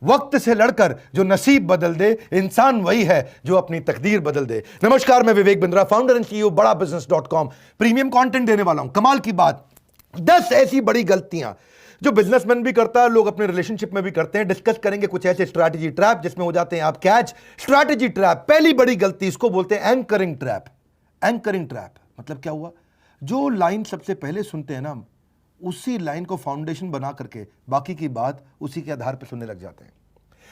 वक्त से लड़कर जो नसीब बदल दे, इंसान वही है जो अपनी तकदीर बदल दे। नमस्कार, मैं Vivek Bindra, founder and CEO बड़ा बिजनेस.com। प्रीमियम कंटेंट देने वाला हूं। कमाल की बात, 10 ऐसी बड़ी गलतियां जो बिजनेसमैन भी करता है, लोग अपने रिलेशनशिप में भी करते हैं। डिस्कस करेंगे कुछ ऐसे स्ट्रैटेजी ट्रैप जिसमें हो जाते हैं आप कैच। स्ट्रैटेजी ट्रैप, पहली बड़ी गलती, इसको बोलते हैं एंकरिंग ट्रैप। एंकरिंग ट्रैप मतलब क्या हुआ? जो लाइन सबसे पहले सुनते हैं ना, उसी लाइन को फाउंडेशन बना करके बाकी की बात उसी के आधार पर सुनने लग जाते हैं।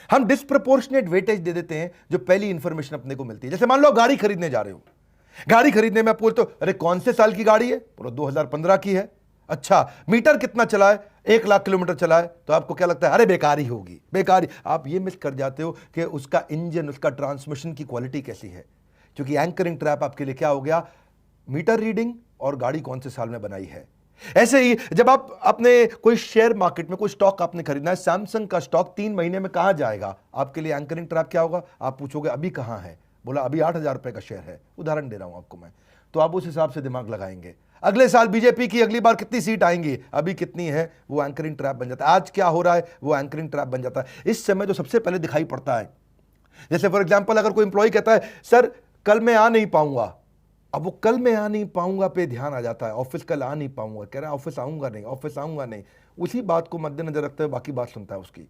हम डिस्प्रपोर्शनेट वेटेज दे देते हैं जो पहली इंफॉर्मेशन अपने को मिलती है। जैसे मान लो गाड़ी खरीदने जा रहे हो, गाड़ी खरीदने में आप पूछते हो, अरे कौन से साल की गाड़ी है? बोलो 2015 की है। अच्छा, मीटर कितना चला है? 1 लाख किलोमीटर चला है। तो आपको क्या लगता है? अरे बेकार ही होगी, बेकार ही। आप ये मिस कर जाते हो कि उसका इंजन, उसका ट्रांसमिशन की क्वालिटी कैसी है। क्योंकि एंकरिंग ट्रैप आपके लिए क्या हो गया? मीटर रीडिंग और गाड़ी कौन से साल में बनाई है। ऐसे ही जब आप अपने कोई शेयर मार्केट में कोई स्टॉक आपने खरीदना है, सैमसंग का स्टॉक 3 महीने में कहां जाएगा, आपके लिए एंकरिंग ट्रैप क्या होगा? आप पूछोगे अभी कहां है? बोला अभी 8,000 रुपए का शेयर है। उदाहरण दे रहा हूं आपको मैं। तो आप उस हिसाब से दिमाग लगाएंगे। अगले साल बीजेपी की अगली बार कितनी सीट आएंगी, अभी कितनी है, वो एंकरिंग ट्रैप बन जाता है। आज क्या हो रहा है, वो एंकरिंग ट्रैप बन जाता है। इस समय जो सबसे पहले दिखाई पड़ता है, जैसे फॉर एग्जाम्पल अगर कोई इंप्लॉय कहता है सर कल मैं आ नहीं पाऊंगा, अब वो कल मैं आ नहीं पाऊंगा पे ध्यान आ जाता है। ऑफिस कल आ नहीं पाऊंगा, कह रहा है ऑफिस आऊंगा नहीं, ऑफिस आऊंगा नहीं। उसी बात को मद्देनजर रखते हुए बाकी बात सुनता है उसकी,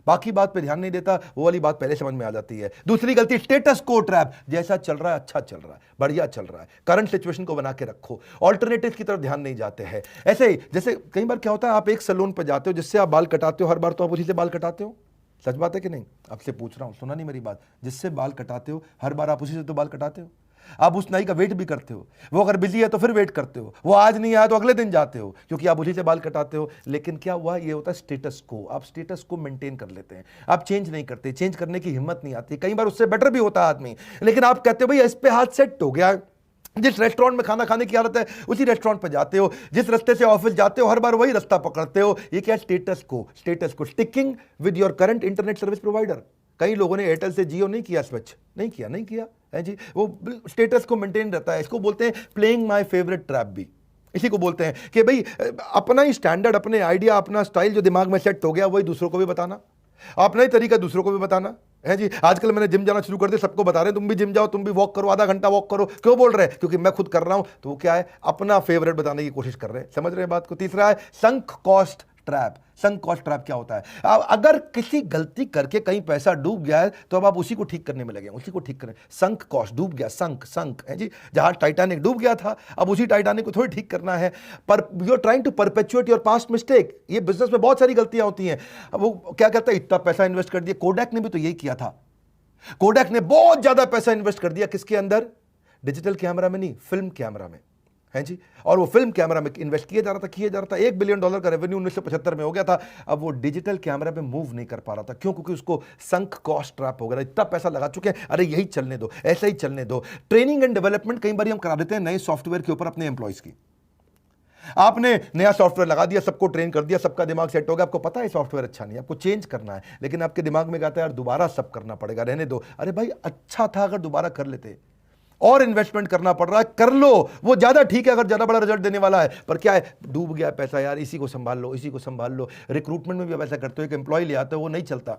बाकी बात पे ध्यान नहीं देता। वो वाली बात पहले समझ में आ जाती है। दूसरी गलती, स्टेटस को ट्रैप। जैसा चल रहा है, अच्छा चल रहा है, बढ़िया चल रहा है, करंट सिचुएशन को बना के रखो, ऑल्टरनेटिव की तरफ ध्यान नहीं जाते हैं। ऐसे ही जैसे कई बार क्या होता है, आप एक सैलून पे जाते हो जिससे आप बाल कटाते हो, हर बार तो आप उसी से बाल कटाते हो। सच बात है कि नहीं? आपसे पूछ रहा हूं, सुना नहीं मेरी बात? जिससे बाल कटाते हो हर बार आप उसी से तो बाल कटाते हो। आप उस नाई का वेट भी करते हो, वो अगर बिजी है तो फिर वेट करते हो, वो आज नहीं आया तो अगले दिन जाते हो, क्योंकि आप उसी से बाल कटाते हो। लेकिन क्या हुआ, ये होता है स्टेटस को। आप स्टेटस को मेंटेन कर लेते हैं, आप चेंज नहीं करते, चेंज करने की हिम्मत नहीं आती। कई बार उससे बेटर भी होता है आदमी, लेकिन आप कहते हो भाई इस पे हाथ सेट हो गया। जिस रेस्टोरेंट में खाना खाने की आदत है उसी रेस्टोरेंट पे जाते हो, जिस रास्ते से ऑफिस जाते हो हर बार वही रास्ता पकड़ते हो। ये क्या? स्टेटस को। स्टेटस को, sticking with your current internet service provider. कई लोगों ने एयरटेल से जियो नहीं किया, स्विच नहीं किया है जी। वो स्टेटस को मेंटेन रहता है। इसको बोलते हैं प्लेइंग माय फेवरेट ट्रैप भी। इसी को बोलते हैं कि भाई अपना ही स्टैंडर्ड, अपने आइडिया, अपना स्टाइल जो दिमाग में सेट हो गया वही दूसरों को भी बताना, अपना ही तरीका दूसरों को भी बताना है जी। आजकल मैंने जिम जाना शुरू कर दिया, सबको बता रहे हैं तुम भी जिम जाओ, तुम भी वॉक करो, आधा घंटा वॉक करो। क्यों बोल रहे हैं? क्योंकि मैं खुद कर रहा हूं। तो वो क्या है? अपना फेवरेट बताने की कोशिश कर रहे हैं। समझ रहे हैं बात को? तीसरा है sunk cost trap. Sunk cost trap क्या होता है? अब अगर किसी गलती करके कहीं पैसा डूब गया है तो अब आप उसी को ठीक करने में लगे, उसी को ठीक करें। संक कॉस्ट, डूब गया, संक है जी। जहां टाइटैनिक डूब गया था, अब उसी टाइटैनिक को थोड़ी ठीक करना है। पर you are trying to perpetuate your past mistake. ये बिजनेस में बहुत सारी गलतियां होती हैं। अब वो क्या कहता है, इतना पैसा इन्वेस्ट कर दिया। कोडैक ने भी तो यही किया था। कोडैक ने बहुत ज्यादा पैसा इन्वेस्ट कर दिया, किसके अंदर? डिजिटल कैमरा में नहीं, फिल्म कैमरा में है जी। और वो फिल्म कैमरा में इन्वेस्ट किया जा रहा था। $1 बिलियन का रेवेन्यू 1975 में हो गया था। अब वो डिजिटल कैमरा पे मूव नहीं कर पा रहा था। क्यों? क्योंकि उसको संक कॉस्ट ट्रैप हो गया। इतना पैसा लगा चुके हैं, अरे यही चलने दो, ऐसा ही चलने दो। ट्रेनिंग एंड डेवलपमेंट कई बार हम करा देते हैं नए सॉफ्टवेयर के ऊपर अपने एम्प्लॉइज की। आपने नया सॉफ्टवेयर लगा दिया, सबको ट्रेन कर दिया, सबका दिमाग सेट हो गया, आपको पता है सॉफ्टवेयर अच्छा नहीं है, आपको चेंज करना है, लेकिन आपके दिमाग में कहता है यार दोबारा सब करना पड़ेगा, रहने दो। अरे भाई अच्छा था अगर दोबारा कर लेते, और इन्वेस्टमेंट करना पड़ रहा है, कर लो, वो ज्यादा ठीक है अगर ज्यादा बड़ा रिजल्ट देने वाला है। पर क्या है, डूब गया पैसा, यार इसी को संभाल लो, इसी को संभाल लो। रिक्रूटमेंट में भी आप ऐसा करते हो, एक एम्प्लॉय ले आते हो, वो नहीं चलता,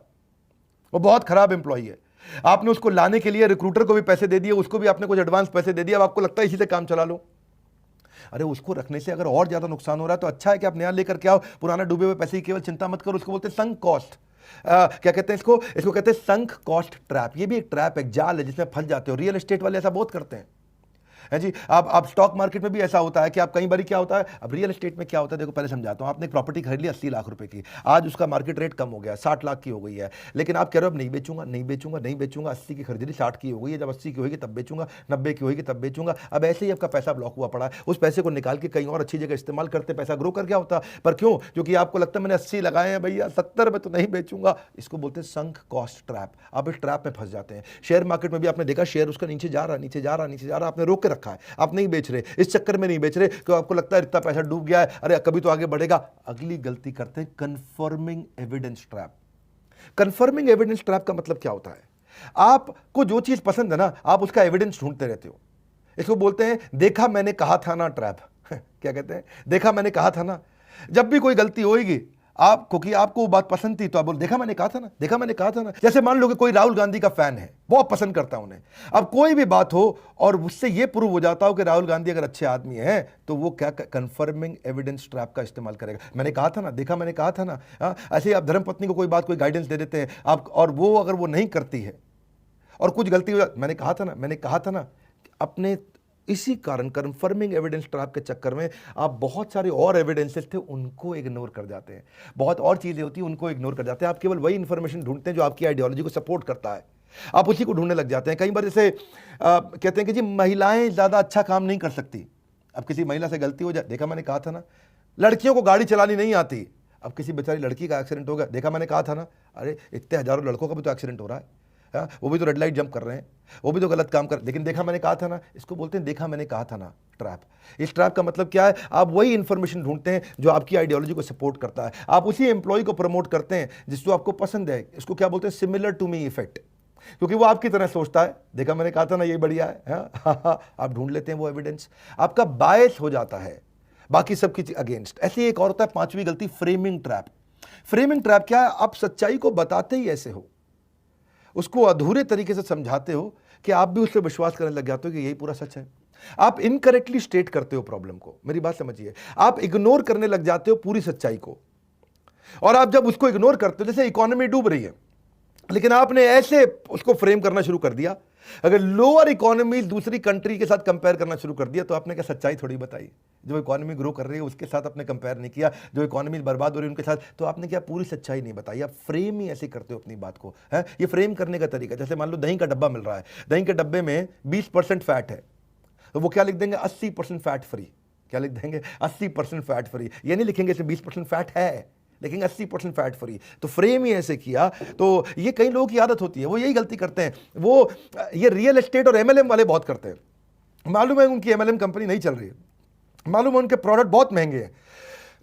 वो बहुत खराब एम्प्लॉय है। आपने उसको लाने के लिए रिक्रूटर को भी पैसे दे दिए, उसको भी आपने कुछ एडवांस पैसे दे दिया, अब आपको लगता है इसी से काम चला लो। अरे उसको रखने से अगर और ज्यादा नुकसान हो रहा है तो अच्छा है कि आप नया लेकर के आओ, पुराना डूबे हुए पैसे की केवल चिंता मत करो। उसको बोलते हैं संक कॉस्ट। क्या कहते हैं इसको कहते हैं संक कॉस्ट ट्रैप। ये भी एक ट्रैप, एक जाल है जिसमें फंस जाते हो। रियल एस्टेट वाले ऐसा बहुत करते हैं है जी। आप स्टॉक मार्केट में भी ऐसा होता है कि आप कई बार क्या होता है, अब रियल एस्टेट में क्या होता है, देखो पहले समझाता हूं। आपने एक प्रॉपर्टी खरीद ली 80 लाख रुपए की, आज उसका मार्केट रेट कम हो गया, 60 लाख की हो गई है, लेकिन आप कह रहे हो अब नहीं बेचूंगा, नहीं बेचूंगा, नहीं बेचूंगा। 80 की खरीदी, 60 की हो गई है, जब 80 की होगी तब बेचूंगा, 90 की होगी तब बेचूंगा। अब ऐसे ही आपका पैसा ब्लॉक हुआ पड़ा है, उस पैसे को निकाल के कहीं और अच्छी जगह इस्तेमाल करते, पैसा ग्रो कर क्या होता। पर क्यों? क्योंकि आपको लगता है मैंने 80 लगाए हैं भैया, 70 में तो नहीं बेचूंगा। इसको बोलते हैं संक कॉस्ट ट्रैप। आप इस ट्रैप में फंस जाते हैं। शेयर मार्केट में भी आपने देखा, शेयर उसका नीचे जा रहा, नीचे जा रहा, नीचे जा रहा, आपने रोक के रखा है, आप नहीं बेच रहे, इस चक्कर में नहीं बेच रहे क्योंकि आपको लगता है इतना पैसा डूब गया है, अरे कभी तो आगे बढ़ेगा। अगली गलती करते हैं confirming evidence trap. Confirming evidence trap का मतलब क्या होता है? आपको जो चीज पसंद है ना, आप उसका एविडेंस ढूंढते रहते हो। इसको बोलते हैं देखा मैंने कहा था ना ट्रैप। क्या कहते हैं? देखा मैंने कहा था ना। जब भी कोई गलती होगी आप, क्योंकि आपको वो बात पसंद थी तो आप बोल देखा मैंने कहा था ना, देखा मैंने कहा था ना। जैसे मान लो कि कोई राहुल गांधी का फैन है, बहुत पसंद करता है उन्हें, अब कोई भी बात हो और उससे ये प्रूव हो जाता हो कि राहुल गांधी अगर अच्छे आदमी हैं तो वो क्या कंफर्मिंग एविडेंस ट्रैप का इस्तेमाल करेगा। मैंने कहा था ना, देखा मैंने कहा था ना। ऐसे ही आप धर्मपत्नी को कोई बात, कोई गाइडेंस दे देते हैं आप, और वो अगर वो नहीं करती है और कुछ गलती हो जाती, मैंने कहा था ना, मैंने कहा था ना। अपने इसी कारण कंफर्मिंग एविडेंस ट्रैप के चक्कर में आप बहुत सारे और एविडेंसेस थे उनको इग्नोर कर जाते हैं, बहुत और चीजें होती हैं उनको इग्नोर कर जाते हैं। आप केवल वही इंफॉर्मेशन ढूंढते हैं जो आपकी आइडियोलॉजी को सपोर्ट करता है, आप उसी को ढूंढने लग जाते हैं। कई बार जैसे कहते हैं कि जी महिलाएं ज्यादा अच्छा काम नहीं कर सकती। अब किसी महिला से गलती हो जाए, देखा मैंने कहा था ना। लड़कियों को गाड़ी चलानी नहीं आती, अब किसी बेचारी लड़की का एक्सीडेंट हो गया, देखा मैंने कहा था ना। अरे इतने हजारों लड़कों का भी तो एक्सीडेंट हो रहा है, वो भी तो रेड लाइट जंप कर रहे हैं, वो भी तो गलत काम कर, लेकिन देखा मैंने कहा था ना। इसको बोलते हैं देखा मैंने कहा था ना ट्रैप। इस ट्रैप का मतलब क्या है, आप वही इंफॉर्मेशन ढूंढते हैं जो आपकी आइडियोलॉजी को सपोर्ट करता है, आप उसी एम्प्लॉय को प्रमोट करते हैं जिसको आपको पसंद है। इसको क्या बोलते हैं, सिमिलर टू मी इफेक्ट, क्योंकि वो आपकी तरह सोचता है। देखा मैंने कहा था ना, ये बढ़िया है। आप ढूंढ लेते हैं वो एविडेंस, आपका बायस हो जाता है बाकी सबकी अगेंस्ट। ऐसी एक और होता है पांचवी गलती, फ्रेमिंग ट्रैप। फ्रेमिंग ट्रैप क्या है, आप सच्चाई को बताते ही ऐसे हो, उसको अधूरे तरीके से समझाते हो कि आप भी उस पर विश्वास करने लग जाते हो कि यही पूरा सच है। आप इनकरेक्टली स्टेट करते हो प्रॉब्लम को, मेरी बात समझिए। आप इग्नोर करने लग जाते हो पूरी सच्चाई को, और आप जब उसको इग्नोर करते हो, जैसे इकोनॉमी डूब रही है, लेकिन आपने ऐसे उसको फ्रेम करना शुरू कर दिया, अगर लोअर इकोनॉमी दूसरी कंट्री के साथ कंपेयर करना शुरू कर दिया तो आपने क्या सच्चाई थोड़ी बताई। जो इकोनॉमी ग्रो कर रही है उसके साथ आपने कंपेयर नहीं किया, जो इकोनॉमी बर्बाद हो रही है उनके साथ, तो आपने क्या पूरी सच्चाई नहीं बताई। आप फ्रेम ही ऐसे करते हो अपनी बात को, है ये फ्रेम करने का तरीका। जैसे मान लो दही का डब्बा मिल रहा है, दही के डब्बे में 20% फैट है, तो वो क्या लिख देंगे, 80% फैट फ्री। क्या लिख देंगे, 80% फैट फ्री। ये नहीं लिखेंगे इसमें 20% फैट है, लेकिन 80% फैट फ्री। तो फ्रेम ही ऐसे किया। तो ये कई लोगों की आदत होती है, वो यही गलती करते हैं। वो ये रियल एस्टेट और एमएलएम वाले बहुत करते हैं। मालूम है उनकी एमएलएम कंपनी नहीं चल रही है, मालूम है उनके प्रोडक्ट बहुत महंगे हैं,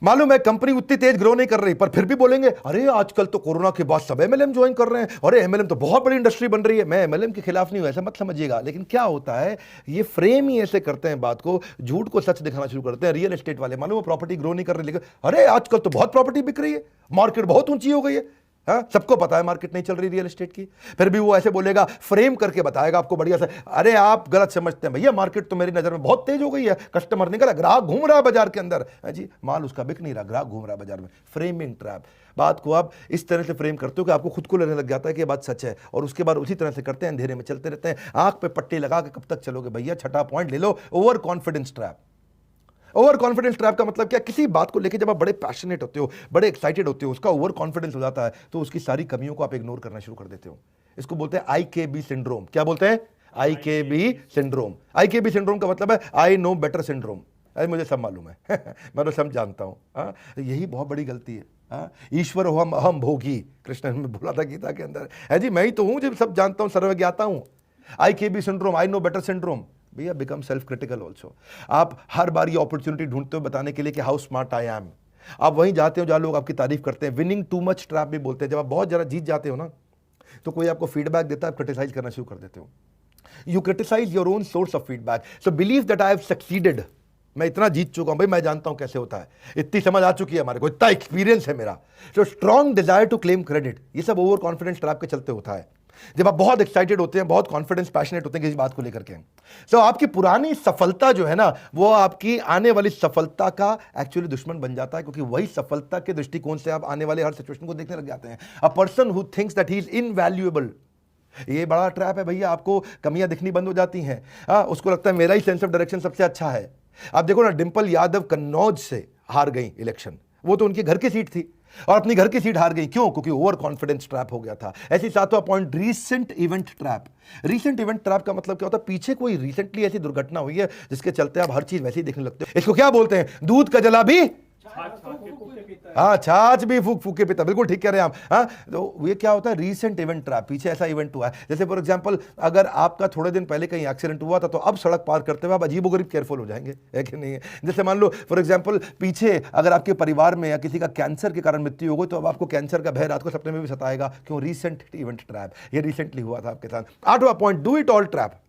मालूम है कंपनी उतनी तेज ग्रो नहीं कर रही, पर फिर भी बोलेंगे अरे आजकल तो कोरोना के बाद सब एमएलएम ज्वाइन कर रहे हैं, अरे एमएलएम तो बहुत बड़ी इंडस्ट्री बन रही है। मैं एमएलएम के खिलाफ नहीं हूं, ऐसा मत समझिएगा, लेकिन क्या होता है, ये फ्रेम ही ऐसे करते हैं बात को, झूठ को सच दिखाना शुरू करते हैं। रियल एस्टेट वाले मालूम है प्रॉपर्टी ग्रो नहीं कर रही, लेकिन अरे आजकल तो बहुत प्रॉपर्टी बिक रही है, मार्केट बहुत ऊंची हो गई है। हाँ, सबको पता है मार्केट नहीं चल रही रियल एस्टेट की, फिर भी वो ऐसे बोलेगा, फ्रेम करके बताएगा आपको बढ़िया से। अरे आप गलत समझते हैं भैया, मार्केट तो मेरी नजर में बहुत तेज हो गई है, कस्टमर निकला, ग्राहक घूम रहा है बाजार के अंदर, है जी, माल उसका बिक नहीं रहा, ग्राहक घूम रहा है बाजार में। Framing trap. बात को आप इस तरह से फ्रेम करते हो कि आपको खुद को लगने लग जाता है कि ये बात सच है, और उसके बाद उसी तरह से करते हैं, अंधेरे में चलते रहते हैं। आंख पे पट्टी लगा के कब तक चलोगे भैया, छठा पॉइंट ले लो, over confidence trap. Over confidence trap का मतलब क्या, किसी बात को लेकर जब आप बड़े पैशनेट होते हो, बड़े एक्साइटेड होते हो, उसका ओवर कॉन्फिडेंस हो जाता है, तो उसकी सारी कमियों को आप इग्नोर करना शुरू कर देते हो। इसको बोलते हैं IKB सिंड्रोम। क्या बोलते हैं, IKB सिंड्रोम। IKB सिंड्रोम का मतलब है आई नो बेटर सिंड्रोम। अरे मुझे सब मालूम है मैं तो सब जानता हूं। यही बहुत बड़ी गलती है। ईश्वर हो हम भोगी, कृष्ण ने बोला था गीता के अंदर, है जी, मैं ही तो हूं जो सब जानता हूं, सर्वज्ञाता हूं। IKB syndrome, I know better syndrome. भैया बिकम सेल्फ क्रिटिकल ऑल्सो। आप हर बार ये अपॉर्चुनिटी ढूंढते हो बताने के लिए कि हाउ स्मार्ट आई एम। आप वहीं जाते हो जहां लोग आपकी तारीफ करते हैं। विनिंग टू मच ट्रैप भी बोलते हैं। जब आप बहुत जरा जीत जाते हो ना, तो कोई आपको फीडबैक देता है, आप क्रिटिसाइज करना शुरू कर देते हो। You criticise your own source of feedback. So believe that I have succeeded. मैं इतना जीत चुका हूं भाई, मैं जानता हूं कैसे होता है, इतनी समझ आ चुकी है हमारे को, इतना एक्सपीरियंस है मेरा। So strong desire to claim credit, ये सब ओवर कॉन्फिडेंस ट्रैप के चलते होता है। जब आप बहुत एक्साइटेड होते हैं, बहुत कॉन्फिडेंस पैशनेट होते हैं किसी बात को लेकर के, तो आपकी पुरानी सफलता जो है ना, वो आपकी आने वाली सफलता का एक्चुअली दुश्मन बन जाता है, क्योंकि वही सफलता के दृष्टिकोण से आप आने वाले हर सिचुएशन को देखने लग जाते हैं। A person who thinks that he is invaluable, ये बड़ा ट्रैप है भैया। आपको कमियां दिखनी बंद हो जाती हैं। उसको लगता है मेरा ही सेंस ऑफ डायरेक्शन सबसे अच्छा है। आप देखो ना, डिंपल यादव कन्नौज से हार गई इलेक्शन, वो तो उनके घर की सीट थी, और अपनी घर की सीट हार गई। क्यों? क्योंकि ओवर कॉन्फिडेंस ट्रैप हो गया था। ऐसी सातवां point, recent event trap. Recent event trap का मतलब क्या होता है, पीछे कोई रिसेंटली ऐसी दुर्घटना हुई है जिसके चलते आप हर चीज वैसे ही देखने लगते हो। इसको क्या बोलते हैं, दूध का जला भी, हाँ, छाछ भी फूक फूक के पीता। बिल्कुल ठीक कह रहे हैं आप। हाँ, तो ये क्या होता है, रीसेंट इवेंट ट्रैप। पीछे ऐसा इवेंट हुआ है, जैसे फॉर एग्जांपल अगर आपका थोड़े दिन पहले कहीं एक्सीडेंट हुआ था, तो अब सड़क पार करते हुए आप अजीबोगरीब केयरफुल हो जाएंगे, है कि नहीं है? जैसे मान लो फॉर एग्जांपल पीछे अगर आपके परिवार में या किसी का कैंसर के कारण मृत्यु हो गई, तो अब आपको कैंसर का भय रात को सपने में भी सताएगा। क्यों? Recent event trap. ये रिसेंटली हुआ था आपके साथ। 8वां point, do it all trap.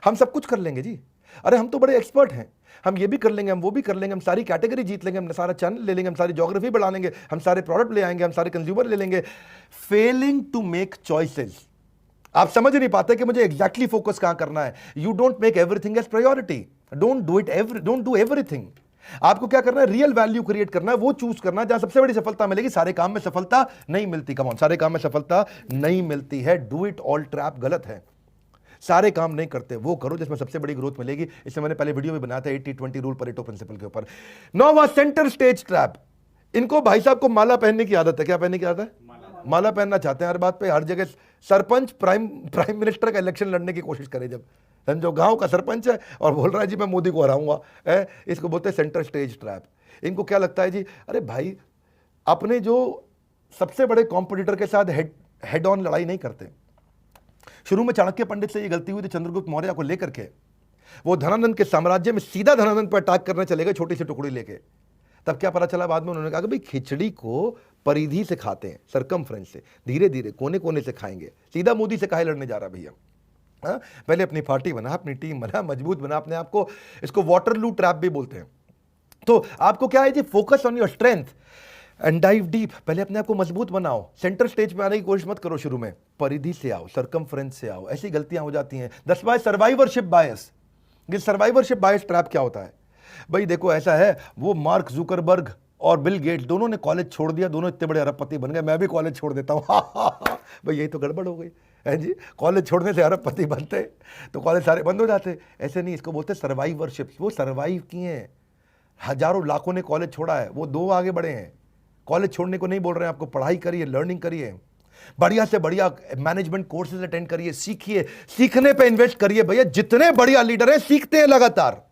हम सब कुछ कर लेंगे जी, अरे हम तो बड़े एक्सपर्ट हैं, हम ये भी कर लेंगे, हम वो भी कर लेंगे, हम सारी कैटेगरी जीत लेंगे, हम सारा चैनल ले लेंगे, हम सारी ज्योग्राफी बढ़ा लेंगे, हम सारे प्रोडक्ट ले आएंगे, हम सारे कंज्यूमर ले लेंगे। फेलिंग टू मेक चॉइसेस, आप समझ नहीं पाते कि मुझे एग्जैक्टली फोकस कहां करना है। You don't make everything as priority, don't do everything. आपको क्या करना है, रियल वैल्यू क्रिएट करना है, वो चूज करना है जहां सबसे बड़ी सफलता मिलेगी। सारे काम में सफलता नहीं मिलती, कम ऑन, सारे काम में सफलता नहीं मिलती है। डू इट ऑल ट्रैप गलत है, सारे काम नहीं करते, वो करो जिसमें सबसे बड़ी ग्रोथ मिलेगी। इससे मैंने पहले वीडियो भी बनाया था 80-20 रूल, परेटो प्रिंसिपल के ऊपर। 9वां सेंटर स्टेज ट्रैप। इनको भाई साहब को माला पहनने की आदत है। क्या पहनने की आदत है? माला पहनना चाहते हैं हर बात पे, हर जगह। सरपंच प्राइम मिनिस्टर का इलेक्शन लड़ने की कोशिश करे, जब समझो गांव का सरपंच है और बोल रहा है जी मैं मोदी को हराऊंगा, इसको बोलते हैं सेंटर स्टेज ट्रैप। इनको क्या लगता है जी, अरे भाई अपने जो सबसे बड़े कॉम्पिटिटर के साथ हेड ऑन लड़ाई नहीं करते। शुरू में चाणक्य पंडित से ये गलती हुई थी चंद्रगुप्त मौर्य को लेकर के। वो धनानंद के साम्राज्य में सीधा धनानंद पर अटैक करने चले गए छोटी सी टुकड़ी लेके। तब क्या पता चला बाद में, उन्होंने कहा कि भाई खिचड़ी को परिधि से खाते हैं, सरकमफ्रेंस से, धीरे धीरे कोने कोने से खाएंगे, सीधा मोदी से काहे लड़ने जा रहा भैया। पहले अपनी पार्टी बना, अपनी टीम बना, मजबूत बना अपने आप को। इसको वाटरलू ट्रैप भी बोलते हैं। तो आपको क्या है जी, focus on your strength and dive deep. पहले अपने आप को मजबूत बनाओ, सेंटर स्टेज पे आने की कोशिश मत करो, शुरू में परिधि से आओ, सरकमफ्रेंस से आओ। ऐसी गलतियां हो जाती हैं। 10वां सर्वाइवरशिप बायस। ये सर्वाइवरशिप बायस ट्रैप क्या होता है भाई, देखो ऐसा है, वो मार्क जुकरबर्ग और बिल गेट्स दोनों ने कॉलेज छोड़ दिया, दोनों इतने बड़े अरबपति बन गए, मैं भी कॉलेज छोड़ देता हूँ। भाई यही तो गड़बड़ हो गई है जी, कॉलेज छोड़ने से अरबपति बनते तो कॉलेज सारे बंद हो जाते। ऐसे नहीं, इसको बोलते सर्वाइवरशिप। वो सर्वाइव किए हैं, हजारों लाखों ने कॉलेज छोड़ा है, वो 2 आगे बढ़े हैं। कॉलेज छोड़ने को नहीं बोल रहे हैं आपको, पढ़ाई करिए, लर्निंग करिए, बढ़िया से बढ़िया मैनेजमेंट कोर्सेज अटेंड करिए, सीखिए, सीखने पे इन्वेस्ट करिए भैया। जितने बढ़िया लीडर हैं सीखते हैं लगातार।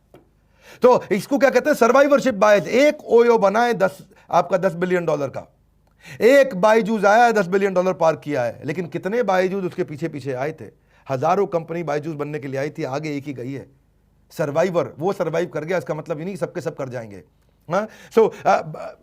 तो इसको क्या कहते हैं, सर्वाइवरशिप बायस। एक ओयो बनाए आपका $10 बिलियन का, एक बायजूस आया है $10 बिलियन पार किया है, लेकिन कितने बायजूस उसके पीछे पीछे आए थे। हजारों कंपनी बायजूस बनने के लिए आई थी, आगे एक ही गई है। सर्वाइवर, वो सर्वाइव कर गया, इसका मतलब ये नहीं सबके सब कर जाएंगे। सो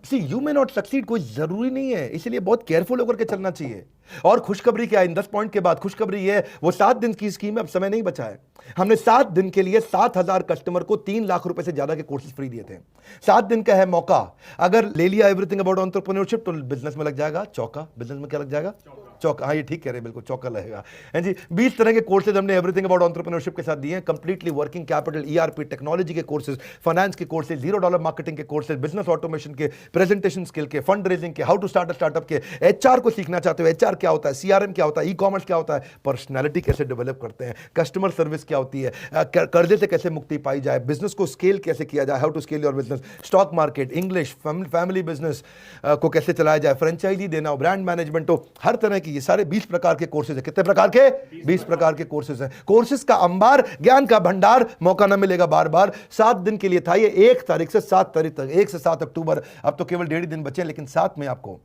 सी यू मे नॉट सक्सीड, कोई जरूरी नहीं है, इसलिए बहुत केयरफुल होकर के चलना चाहिए। और खुशखबरी क्या है इन 10 पॉइंट के बाद? खुशखबरी ये है, वो 7 दिन की स्कीम है, अब समय नहीं बचा है। हमने 7 दिन के लिए 7,000 कस्टमर को 3 लाख रुपए से ज्यादा के कोर्सेज फ्री दिए थे। 7 दिन का है मौका, अगर ले लिया एवरीथिंग अबाउट एंटरप्रेन्योरशिप तो बिजनेस में लग जाएगा चौका। बिजनेस में क्या लग जाएगा? चौका। हाँ ये ठीक कह रहे हैं, बिल्कुल चौका लगेगा, है जी। 20 तरह के कोर्सेज हमने एवरीथिंग अबाउट एंटरप्रेन्योरशिप के साथ दिए हैं। Completely working capital, ERP, technology के कोर्सेज, फाइनेंस के कोर्सेज, $0 मार्केटिंग के कोर्सेज, बिजनेस ऑटोमेशन के, प्रेजेंटेशन स्किल के, फंड रेजिंग के, how to start a startup के, HR को सीखना चाहते हो, HR क्या होता है, CRM क्या होता है, ई-कॉमर्स क्या होता है, पर्सनैलिटी कैसे डेवलप करते हैं, कस्टमर सर्विस क्या होती है, कर्जे से कैसे मुक्ति पाई जाए, बिजनेस को स्केल कैसे किया जाए, how to scale your business, stock market, English, family business को कैसे चलाया जाए, फ्रेंचाइजी देना हो, ब्रांड मैनेजमेंट हो, हर तरह की ये सारे 20 प्रकार के कोर्सेज है। कितने प्रकार के? 20 प्रकार के कोर्सेज हैं। कोर्सेज का अंबार, ज्ञान का भंडार, मौका ना मिलेगा बार बार। 7 दिन के लिए था ये, 1 तारीख से 7 तारीख तक, 1 से 7 अक्टूबर। अब तो केवल 1.5 दिन बचे हैं, लेकिन साथ में आपको,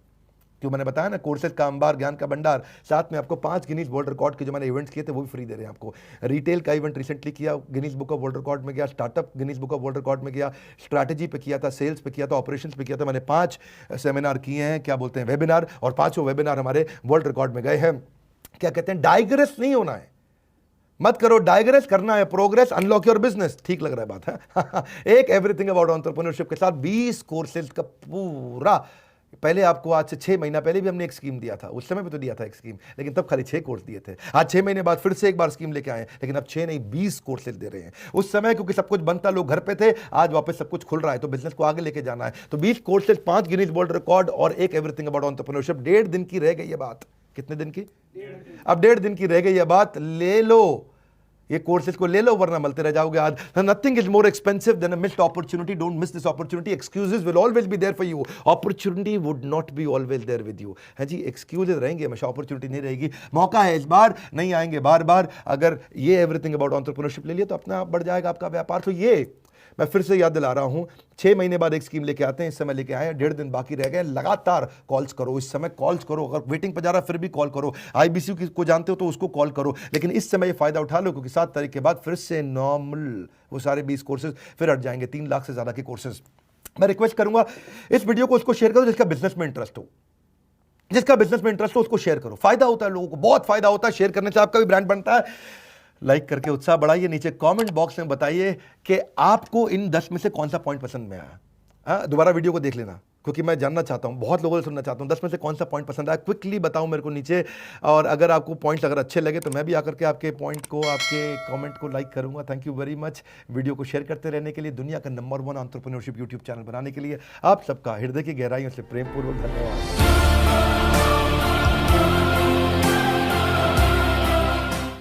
क्यों मैंने बताया ना, कोर्सेज का अंबार, ज्ञान का भंडार, साथ में आपको 5 गिनीज वर्ल्ड रिकॉर्ड के जो मैंने इवेंट्स किए थे वो भी फ्री दे रहे हैं आपको। रिटेल का इवेंट रिसेंटली किया, Guinness book of world record में गया, startup Guinness book of world record में गया, स्ट्रैटेजी पे किया था, सेल्स पे किया था, ऑपरेशंस पे किया था। मैंने 5 सेमिनार किए हैं, क्या बोलते हैं, वेबिनार, और 5 वेबिनार हमारे वर्ल्ड रिकॉर्ड में गए हैं। क्या कहते हैं, डाइग्रेस नहीं होना है, मत करो, डाइग्रेस करना है, प्रोग्रेस, अनलॉक योर बिजनेस। ठीक लग रहा है बात है? एक एवरीथिंग अबाउट एंटरप्रेन्योरशिप के साथ 20 कोर्सेज का पूरा। पहले आपको आज से 6 महीना पहले भी हमने एक स्कीम दिया था, उस समय भी तो दिया था एक स्कीम, लेकिन तब खाली 6 कोर्स दिए थे। आज 6 महीने बाद फिर से एक बार स्कीम लेके आए, लेकिन अब 6 नहीं 20 कोर्सेज दे रहे हैं। उस समय क्योंकि सब कुछ बनता, लोग घर पे थे, आज वापस सब कुछ खुल रहा है, तो बिजनेस को आगे लेके जाना है। तो 20 कोर्सेज, 5 गिनीज वर्ल्ड रिकॉर्ड और एक एवरीथिंग अबाउट एंटरप्रेन्योरशिप। 1.5 दिन की रह गई है बात। कितने दिन की? अब 1.5 दिन की रह गई है बात। ले लो ये कोर्सेज को, ले लो, वरना मलते रह जाओगे। आज nothing is more expensive than a missed opportunity. Don't miss this opportunity. Excuses will always be there for you, opportunity would not be always there with you, है जी। एक्सक्यूजेस रहेंगे हमेशा, अपॉर्चुनिटी नहीं रहेगी। मौका है इस बार, नहीं आएंगे बार बार। अगर ये एवरीथिंग अबाउट एंटरप्रेन्योरशिप ले लिया तो अपना आप बढ़ जाएगा आपका व्यापार। तो ये मैं फिर से याद दिला रहा हूं, 6 महीने बाद एक स्कीम लेके आते हैं, इस समय लेके आए हैं, 1.5 दिन बाकी रह गए। लगातार कॉल्स करो, इस समय कॉल्स करो, अगर वेटिंग पर जा रहा है फिर भी कॉल करो, IBC को जानते हो तो उसको कॉल करो, लेकिन इस समय ये फायदा उठा लो, क्योंकि 7 तारीख के बाद फिर से नॉर्मल वो सारे 20 कोर्सेज फिर हट जाएंगे, 3 लाख से ज्यादा के कोर्सेज। मैं रिक्वेस्ट करूंगा इस वीडियो को उसको शेयर करो जिसका बिजनेस में इंटरेस्ट हो, जिसका बिजनेस में इंटरेस्ट हो उसको शेयर करो। फायदा होता है लोगों को, बहुत फायदा होता है, शेयर करने से आपका भी ब्रांड बनता है। लाइक करके उत्साह बढ़ाइए। नीचे कमेंट बॉक्स में बताइए कि आपको इन 10 में से कौन सा पॉइंट पसंद में आया। हाँ, दोबारा वीडियो को देख लेना, क्योंकि मैं जानना चाहता हूँ, बहुत लोगों से सुनना चाहता हूँ 10 में से कौन सा पॉइंट पसंद आया। क्विकली बताओ मेरे को नीचे। और अगर आपको पॉइंट्स अगर अच्छे लगे तो मैं भी आकर के आपके पॉइंट को, आपके कमेंट को लाइक करूंगा। Thank you very much video को शेयर करते रहने के लिए, दुनिया का नंबर 1 एंटरप्रेन्योरशिप यूट्यूब चैनल बनाने के लिए आप सबका हृदय की गहराइयों से प्रेमपूर्वक धन्यवाद।